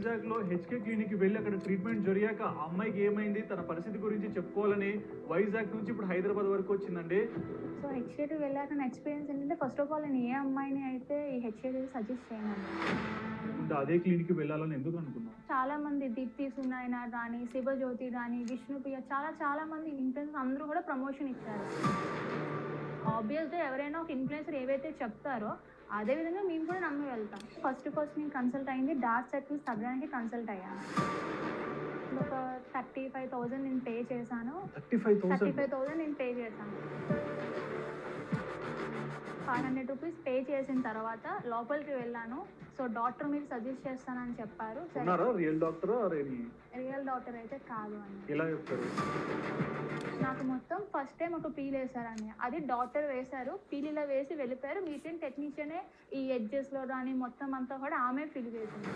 వైజాగ్‌లో హెచ్‌కే క్లినిక్‌కి వెళ్లి అక్కడ ట్రీట్మెంట్ జరిగాక ఆ అమ్మాయికి ఏమైంది? తన పరిస్థితి గురించి చెప్పుకోవాలని వైజాగ్ నుంచి ఇప్పుడు హైదరాబాద్ వరకు వచ్చిందండి. సో, హెచ్‌కే‌కి వెళ్ళాక నా ఎక్స్‌పీరియన్స్ ఏంటంటే, ఫస్ట్ ఆఫ్ ఆల్ నేను ఏ అమ్మాయిని అయితే ఈ హెచ్‌కే‌కి సజెస్ట్ చేయనండి. లేకుంటే అదే క్లినిక్‌కి వెళ్ళాలని ఎందుకు అనుకున్నావు? చాలా మంది 'దీప్తి సునాయన' గాని, 'శివజ్యోతి' గాని, 'విష్ణుప్రియ' చాలా మంది ఇన్‌ఫ్లుయెన్సర్స్ అందరూ కూడా ప్రమోషన్ ఇచ్చారు. ఆబ్వియస్‌గా ఎవరైనా ఒక ఇన్‌ఫ్లుయెన్సర్ ఏవైతే చెప్తారో, అదే విధంగా మేము కూడా నమ్మి వెళ్తాం. ఫస్ట్ నేను కన్సల్ట్ అయింది డార్క్ సర్కిల్స్ తగ్గడానికి కన్సల్ట్ అయ్యాను. ఒక 35,000 నేను పే చేశాను. 35,000 35,000 నేను పే చేశాను. 500 రూపీస్ పే చేసిన తర్వాత లోపలికి వెళ్ళాను. సో, డాక్టర్ మీరు సజెస్ట్ చేస్తానని చెప్పారు. సరే, ఉన్నారా? రియల్ డాక్టరా? ఆర్ ఎనీ రియల్ డాక్టర్ అయితే కాదు అని. ఎలా చెప్తారు? నాకు మొత్తం ఫస్ట్ టైమ్ ఒక పీలేశారండి. అది డాక్టర్ వేశారు. పీలీలా వేసి వెళ్ళిపోయారు. మిగిలిన టెక్నీషియనే ఈ ఎడ్జెస్‌లో గాని మొత్తం అంతా కూడా ఆమె ఫిల్ చేసింది.